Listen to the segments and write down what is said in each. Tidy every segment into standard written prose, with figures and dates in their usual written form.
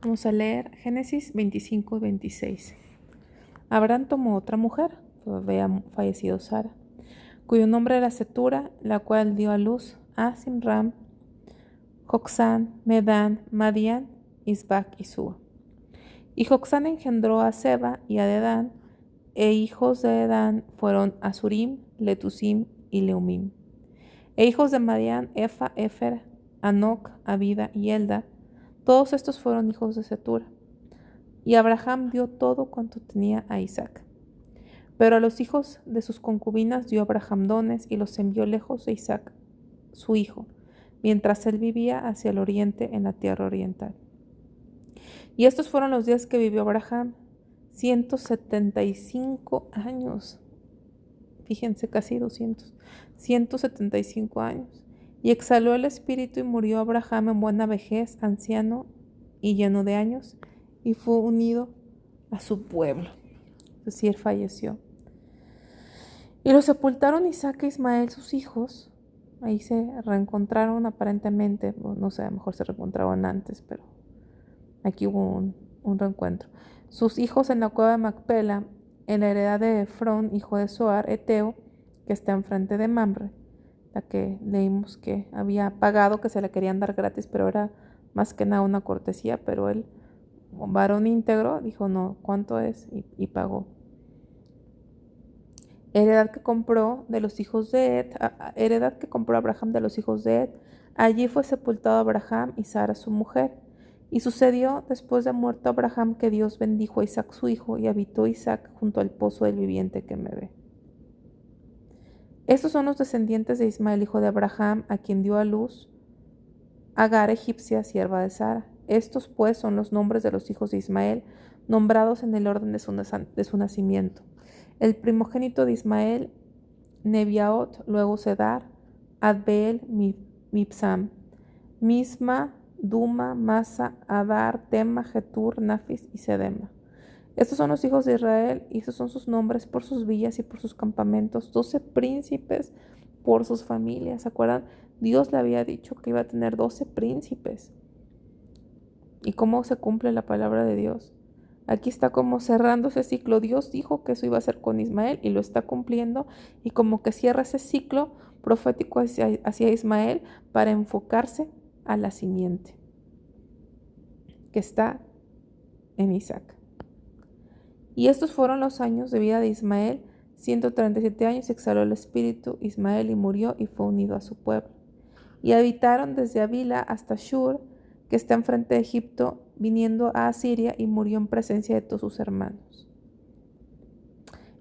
Vamos a leer Génesis 25 y 26. Abraham tomó otra mujer, había fallecido Sara, cuyo nombre era Setura, la cual dio a luz a Simram, Joksán, Medán, Madián, Isbac y Sua. Y Joksán engendró a Seba y a Dedán, e hijos de Dedán fueron Asurim, Letusim y Leumim. E hijos de Madián, Efa, Efer, Anoc, Abida y Elda. Todos estos fueron hijos de Setura. Y Abraham dio todo cuanto tenía a Isaac. Pero a los hijos de sus concubinas dio Abraham dones y los envió lejos de Isaac, su hijo, mientras él vivía hacia el oriente en la tierra oriental. Y estos fueron los días que vivió Abraham, 175 años. Fíjense, casi 200. 175 años. Y exhaló el espíritu y murió Abraham en buena vejez, anciano y lleno de años, y fue unido a su pueblo. Es decir, falleció. Y lo sepultaron Isaac e Ismael, sus hijos. Ahí se reencontraron aparentemente, no sé, a lo mejor se reencontraron antes, pero aquí hubo un reencuentro. Sus hijos en la cueva de Macpela, en la heredad de Efrón, hijo de Zoar, Eteo, que está enfrente de Mamre, la que leímos que había pagado, que se la querían dar gratis, pero era más que nada una cortesía, pero él, varón íntegro, dijo, no, ¿cuánto es? Y pagó. Heredad que compró de los hijos de Ed, heredad que compró Abraham de los hijos de Ed. Allí fue sepultado Abraham y Sara su mujer. Y sucedió después de muerto Abraham que Dios bendijo a Isaac su hijo, y habitó Isaac junto al pozo del viviente que me ve. Estos son los descendientes de Ismael, hijo de Abraham, a quien dio a luz Agar egipcia, sierva de Sara. Estos pues son los nombres de los hijos de Ismael, nombrados en el orden de su nacimiento. El primogénito de Ismael, Nebiaot, luego Sedar, Adbeel, Mibsam, Misma, Duma, Masa, Adar, Tema, Getur, Nafis y Sedema. Estos son los hijos de Israel, y estos son sus nombres por sus villas y por sus campamentos, 12 príncipes por sus familias. ¿Se acuerdan? Dios le había dicho que iba a tener 12 príncipes. ¿Y cómo se cumple la palabra de Dios? Aquí está como cerrando ese ciclo. Dios dijo que eso iba a ser con Ismael y lo está cumpliendo, y como que cierra ese ciclo profético hacia Ismael para enfocarse a la simiente que está en Isaac. Y estos fueron los años de vida de Ismael, 137 años, exhaló el espíritu Ismael y murió y fue unido a su pueblo. Y habitaron desde Avila hasta Shur, que está enfrente de Egipto, viniendo a Asiria, y murió en presencia de todos sus hermanos.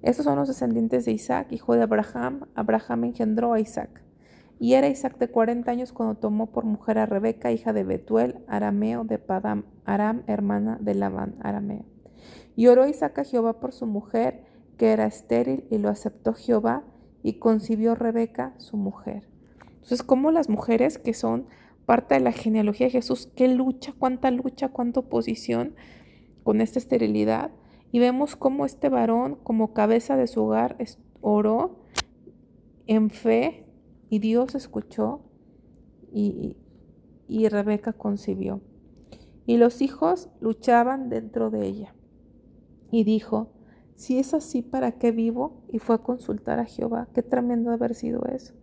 Estos son los descendientes de Isaac, hijo de Abraham. Abraham engendró a Isaac. Y era Isaac de 40 años cuando tomó por mujer a Rebeca, hija de Betuel, arameo de Padam Aram, hermana de Labán, arameo. Y oró Isaac a Jehová por su mujer, que era estéril, y lo aceptó Jehová, y concibió Rebeca, su mujer. Entonces, como las mujeres que son parte de la genealogía de Jesús, qué lucha, cuánta oposición con esta esterilidad. Y vemos cómo este varón, como cabeza de su hogar, oró en fe, y Dios escuchó, y Rebeca concibió. Y los hijos luchaban dentro de ella. Y dijo, si es así, ¿para qué vivo? Y fue a consultar a Jehová. Qué tremendo haber sido eso.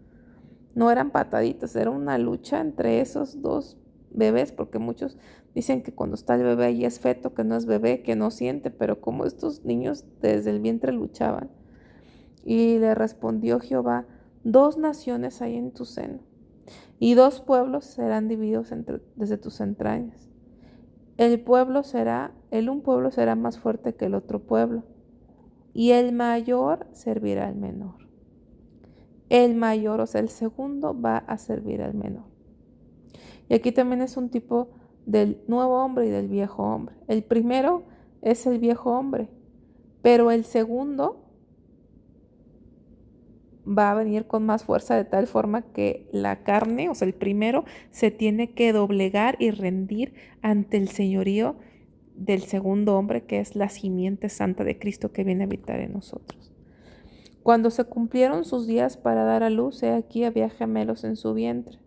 No eran pataditas, era una lucha entre esos dos bebés, porque muchos dicen que cuando está el bebé ahí es feto, que no es bebé, que no siente, pero como estos niños desde el vientre luchaban. Y le respondió Jehová, 2 naciones hay en tu seno, y 2 pueblos serán divididos desde tus entrañas. Un pueblo será más fuerte que el otro pueblo, y el mayor servirá al menor. El mayor, o sea, el segundo, va a servir al menor. Y aquí también es un tipo del nuevo hombre y del viejo hombre. El primero es el viejo hombre, pero el segundo va a venir con más fuerza, de tal forma que la carne, o sea, el primero, se tiene que doblegar y rendir ante el señorío del segundo hombre, que es la simiente santa de Cristo que viene a habitar en nosotros. Cuando se cumplieron sus días para dar a luz, he aquí había gemelos en su vientre.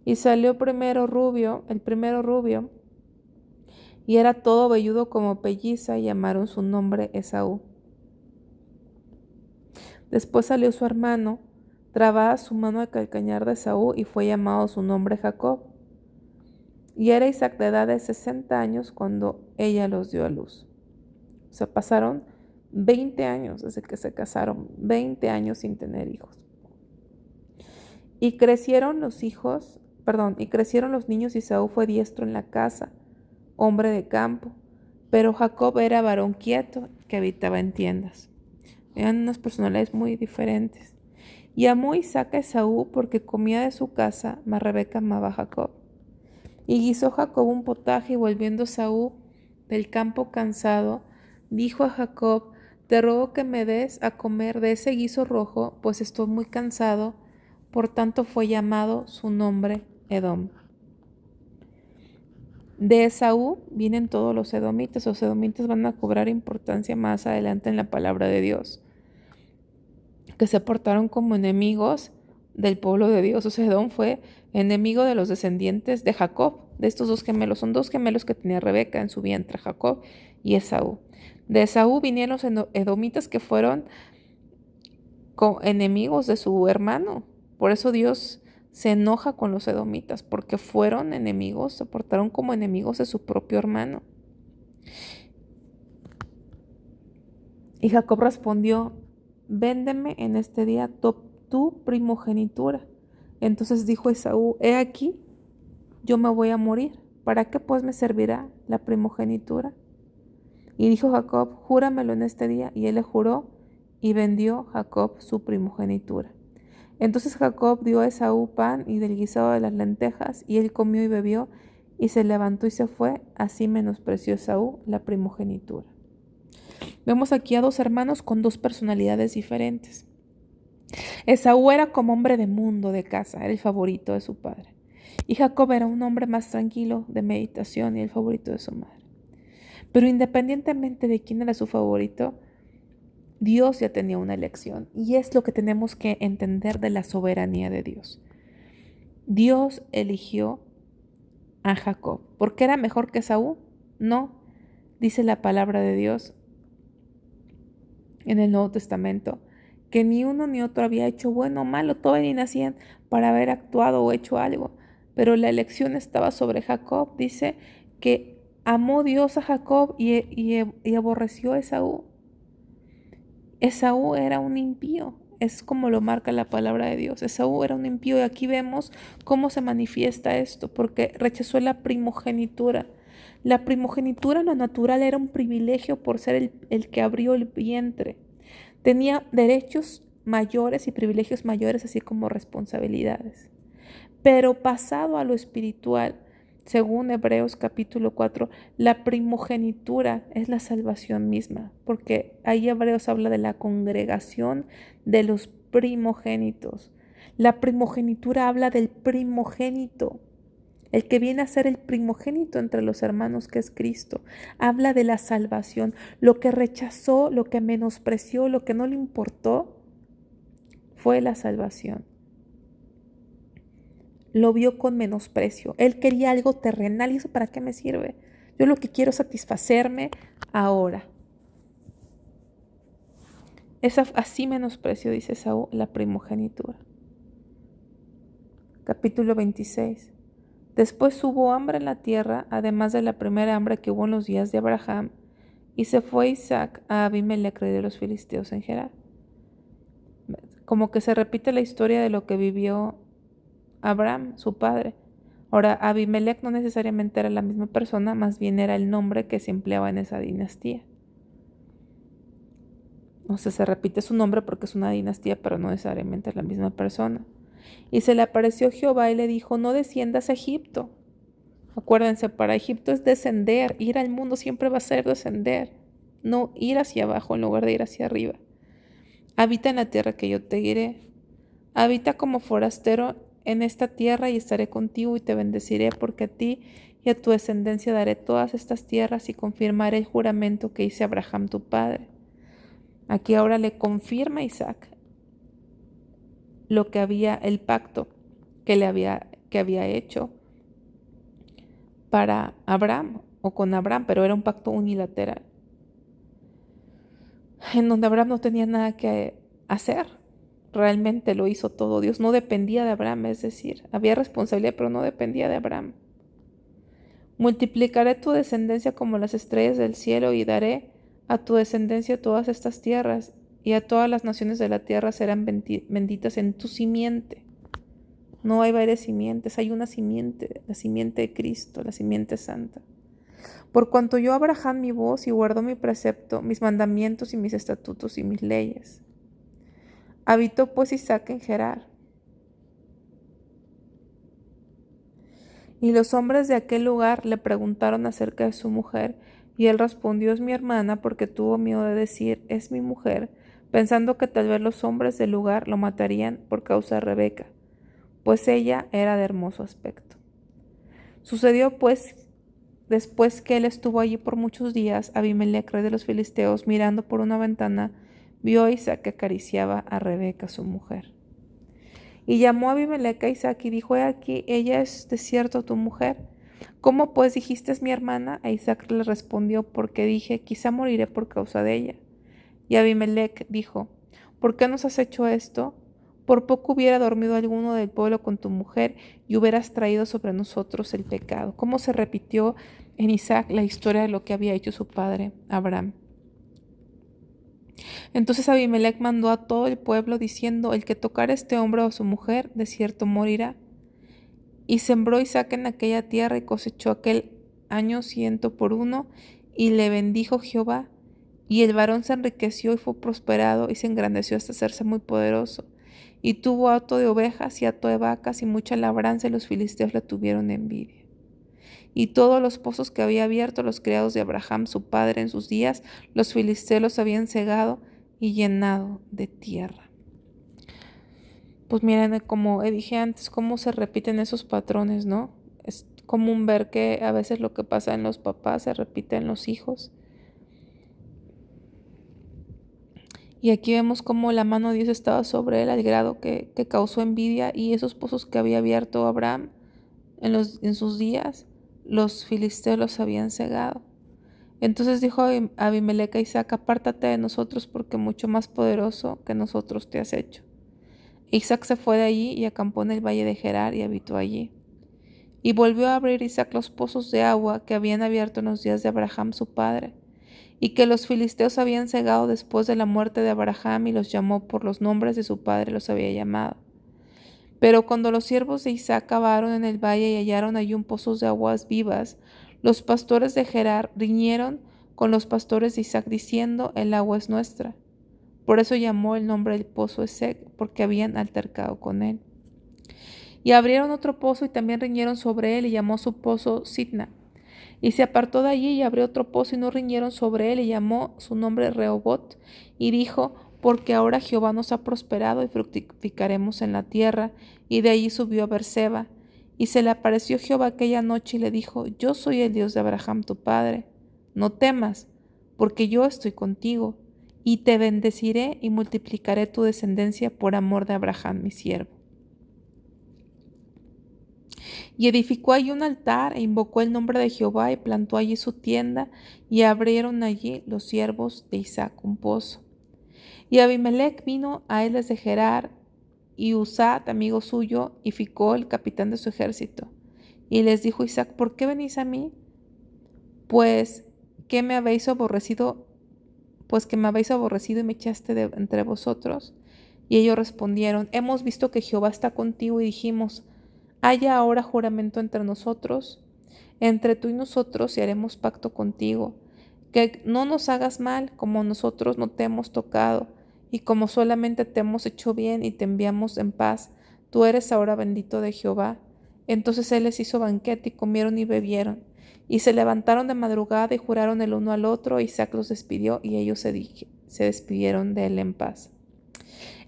Y salió el primero rubio, y era todo velludo como pelliza, y llamaron su nombre Esaú. Después salió su hermano, trabada su mano al calcañar de Esaú, y fue llamado su nombre Jacob. Y era Isaac de edad de 60 años cuando ella los dio a luz. O sea, pasaron 20 años desde que se casaron, 20 años sin tener hijos. Y crecieron los niños, y Esaú fue diestro en la casa, hombre de campo, pero Jacob era varón quieto que habitaba en tiendas. Eran unas personalidades muy diferentes. Y amó Isaac a Esaú porque comía de su casa, mas Rebeca amaba a Jacob. Y guisó Jacob un potaje, y volviendo Esaú del campo cansado, dijo a Jacob: te ruego que me des a comer de ese guiso rojo, pues estoy muy cansado. Por tanto fue llamado su nombre Edom. De Esaú vienen todos los edomitas. Los edomitas van a cobrar importancia más adelante en la palabra de Dios, que se portaron como enemigos del pueblo de Dios. O sea, Edom fue enemigo de los descendientes de Jacob, de estos dos gemelos. Son dos gemelos que tenía Rebeca en su vientre, Jacob y Esaú. De Esaú vinieron los edomitas, que fueron enemigos de su hermano. Por eso Dios se enoja con los edomitas, porque fueron enemigos, se portaron como enemigos de su propio hermano. Y Jacob respondió: véndeme en este día tu primogenitura. Entonces dijo Esaú: he aquí, yo me voy a morir. ¿Para qué pues me servirá la primogenitura? Y dijo Jacob: júramelo en este día. Y él le juró, y vendió Jacob su primogenitura. Entonces Jacob dio a Esaú pan y del guisado de las lentejas, y él comió y bebió, y se levantó y se fue. Así menospreció Esaú la primogenitura. Vemos aquí a dos hermanos con dos personalidades diferentes. Esaú era como hombre de mundo, de casa, era el favorito de su padre. Y Jacob era un hombre más tranquilo, de meditación, y el favorito de su madre. Pero independientemente de quién era su favorito, Dios ya tenía una elección. Y es lo que tenemos que entender de la soberanía de Dios. Dios eligió a Jacob. ¿Por qué era mejor que Esaú? No. Dice la palabra de Dios en el Nuevo Testamento que ni uno ni otro había hecho bueno o malo. Todos ni nacían para haber actuado o hecho algo. Pero la elección estaba sobre Jacob. Dice que amó Dios a Jacob y aborreció a Esaú. Esaú era un impío. Es como lo marca la palabra de Dios. Esaú era un impío, y aquí vemos cómo se manifiesta esto, porque rechazó la primogenitura. La primogenitura en lo natural era un privilegio por ser el que abrió el vientre. Tenía derechos mayores y privilegios mayores, así como responsabilidades. Pero pasado a lo espiritual, según Hebreos capítulo 4, la primogenitura es la salvación misma, porque ahí Hebreos habla de la congregación de los primogénitos. La primogenitura habla del primogénito, el que viene a ser el primogénito entre los hermanos, que es Cristo. Habla de la salvación. Lo que rechazó, lo que menospreció, lo que no le importó, fue la salvación. Lo vio con menosprecio. Él quería algo terrenal, y eso ¿para qué me sirve? Yo lo que quiero es satisfacerme ahora. Así menosprecio, dice Esaú, la primogenitura. Capítulo 26. Después hubo hambre en la tierra, además de la primera hambre que hubo en los días de Abraham, y se fue Isaac a Abimelech, rey de los filisteos, en Gerar. Como que se repite la historia de lo que vivió Abraham, su padre. Ahora, Abimelech no necesariamente era la misma persona, más bien era el nombre que se empleaba en esa dinastía. O sea, se repite su nombre porque es una dinastía, pero no necesariamente es la misma persona. Y se le apareció Jehová y le dijo: no desciendas a Egipto. Acuérdense, para Egipto es descender. Ir al mundo siempre va a ser descender, no ir hacia abajo en lugar de ir hacia arriba. Habita en la tierra que yo te diré. Habita como forastero en esta tierra, y estaré contigo y te bendeciré, porque a ti y a tu descendencia daré todas estas tierras, y confirmaré el juramento que hice a Abraham tu padre. Aquí ahora le confirma a Isaac el pacto que había hecho para Abraham. o con Abraham, pero era un pacto unilateral, en donde Abraham no tenía nada que hacer. Realmente lo hizo todo Dios, no dependía de Abraham, es decir, había responsabilidad, pero no dependía de Abraham. Multiplicaré tu descendencia como las estrellas del cielo y daré a tu descendencia todas estas tierras, y a todas las naciones de la tierra serán benditas en tu simiente. No hay varias simientes, hay una simiente, la simiente de Cristo, la simiente santa. Por cuanto yo Abraham mi voz y guardó mi precepto, mis mandamientos y mis estatutos y mis leyes. Habitó pues Isaac en Gerar. Y los hombres de aquel lugar le preguntaron acerca de su mujer, y él respondió: es mi hermana, porque tuvo miedo de decir: es mi mujer, pensando que tal vez los hombres del lugar lo matarían por causa de Rebeca, pues ella era de hermoso aspecto. Sucedió pues, después que él estuvo allí por muchos días, Abimelec, rey de los filisteos, mirando por una ventana, vio a Isaac que acariciaba a Rebeca, su mujer. Y llamó a Abimelec a Isaac y dijo: he aquí, ella es de cierto tu mujer. ¿Cómo pues dijiste es mi hermana? A Isaac le respondió: porque dije, quizá moriré por causa de ella. Y Abimelec dijo: ¿por qué nos has hecho esto? Por poco hubiera dormido alguno del pueblo con tu mujer y hubieras traído sobre nosotros el pecado. ¿Cómo se repitió en Isaac la historia de lo que había hecho su padre Abraham? Entonces Abimelec mandó a todo el pueblo diciendo: el que tocare a este hombre o a su mujer, de cierto morirá. Y sembró Isaac en aquella tierra y cosechó aquel año 100 por 1, y le bendijo Jehová. Y el varón se enriqueció y fue prosperado y se engrandeció hasta hacerse muy poderoso. Y tuvo hato de ovejas y hato de vacas y mucha labranza, y los filisteos le tuvieron envidia. Y todos los pozos que había abierto los criados de Abraham su padre en sus días, los filisteos los habían cegado y llenado de tierra. Pues miren, como dije antes, cómo se repiten esos patrones, ¿no? Es común ver que a veces lo que pasa en los papás se repite en los hijos. Y aquí vemos cómo la mano de Dios estaba sobre él al grado que causó envidia, y esos pozos que había abierto Abraham en sus días, los filisteos los habían cegado. Entonces dijo Abimelec a Isaac: apártate de nosotros, porque mucho más poderoso que nosotros te has hecho. Isaac se fue de allí y acampó en el valle de Gerar y habitó allí. Y volvió a abrir Isaac los pozos de agua que habían abierto en los días de Abraham su padre, y que los filisteos habían cegado después de la muerte de Abraham, y los llamó por los nombres de su padre los había llamado. Pero cuando los siervos de Isaac cavaron en el valle y hallaron allí un pozo de aguas vivas, los pastores de Gerar riñeron con los pastores de Isaac diciendo: el agua es nuestra. Por eso llamó el nombre del pozo Esek, porque habían altercado con él. Y abrieron otro pozo y también riñeron sobre él, y llamó su pozo Sitna. Y se apartó de allí y abrió otro pozo y no riñeron sobre él, y llamó su nombre Rehobot. Y dijo: porque ahora Jehová nos ha prosperado y fructificaremos en la tierra. Y de allí subió a Beerseba. Y se le apareció Jehová aquella noche y le dijo: yo soy el Dios de Abraham tu padre. No temas, porque yo estoy contigo, y te bendeciré y multiplicaré tu descendencia por amor de Abraham mi siervo. Y edificó allí un altar e invocó el nombre de Jehová y plantó allí su tienda, y abrieron allí los siervos de Isaac un pozo. Y Abimelec vino a él desde Gerar, y Usat, amigo suyo, y Ficol, el capitán de su ejército. Y les dijo Isaac: ¿por qué venís a mí? Pues que me habéis aborrecido y me echaste de entre vosotros. Y ellos respondieron: hemos visto que Jehová está contigo, y dijimos: haya ahora juramento entre nosotros, entre tú y nosotros, y haremos pacto contigo, que no nos hagas mal, como nosotros no te hemos tocado, y como solamente te hemos hecho bien y te enviamos en paz. Tú eres ahora bendito de Jehová. Entonces él les hizo banquete, y comieron y bebieron, y se levantaron de madrugada y juraron el uno al otro. Isaac los despidió, y ellos se despidieron de él en paz.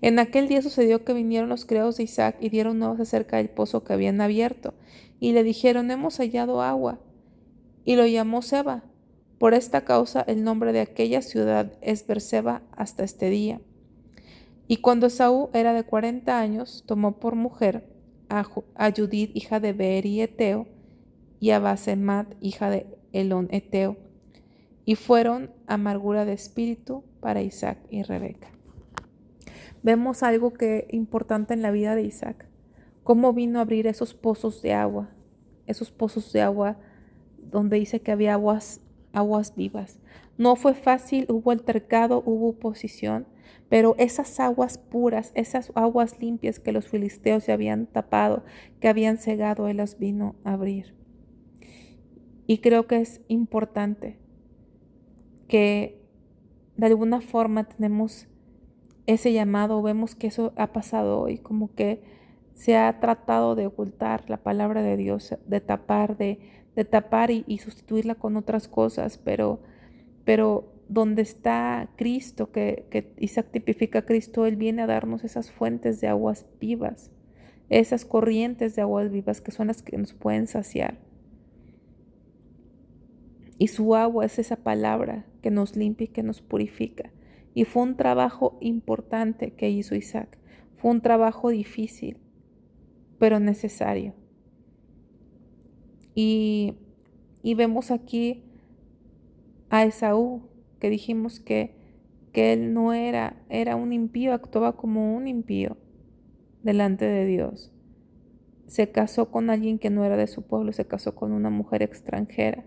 En aquel día sucedió que vinieron los criados de Isaac y dieron nuevas acerca del pozo que habían abierto, y le dijeron: hemos hallado agua. Y lo llamó Seba. Por esta causa el nombre de aquella ciudad es Beerseba hasta este día. Y cuando Esaú era de 40 años, tomó por mujer a Judith, hija de Beeri Eteo, y a Basemat, hija de Elón Eteo, y fueron amargura de espíritu para Isaac y Rebeca. Vemos algo importante en la vida de Isaac, cómo vino a abrir esos pozos de agua donde dice que había aguas vivas. No fue fácil, hubo altercado, hubo oposición, pero esas aguas puras, esas aguas limpias que los filisteos se habían tapado, que habían cegado, él las vino a abrir. Y creo que es importante que de alguna forma tenemos ese llamado, vemos que eso ha pasado hoy, como que se ha tratado de ocultar la palabra de Dios, de tapar y sustituirla con otras cosas, pero donde está Cristo, que Isaac tipifica a Cristo, Él viene a darnos esas fuentes de aguas vivas, esas corrientes de aguas vivas que son las que nos pueden saciar. Y su agua es esa palabra que nos limpia y que nos purifica. Y fue un trabajo importante que hizo Isaac. Fue un trabajo difícil, pero necesario. Y vemos aquí a Esaú, que dijimos que él no era un impío, actuaba como un impío delante de Dios. Se casó con alguien que no era de su pueblo, se casó con una mujer extranjera.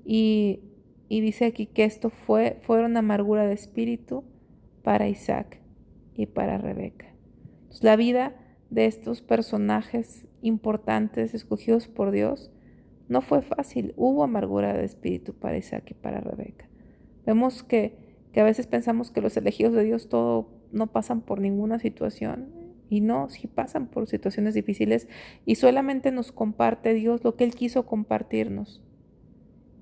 Y dice aquí que esto fueron amargura de espíritu para Isaac y para Rebeca. Entonces, la vida de estos personajes importantes escogidos por Dios no fue fácil. Hubo amargura de espíritu para Isaac y para Rebeca. Vemos que a veces pensamos que los elegidos de Dios no pasan por ninguna situación. Y no, sí pasan por situaciones difíciles. Y solamente nos comparte Dios lo que Él quiso compartirnos.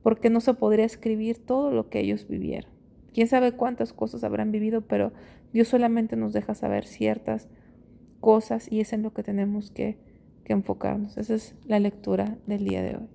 Porque no se podría escribir todo lo que ellos vivieron. Quién sabe cuántas cosas habrán vivido, pero Dios solamente nos deja saber ciertas cosas y es en lo que tenemos que enfocarnos. Esa es la lectura del día de hoy.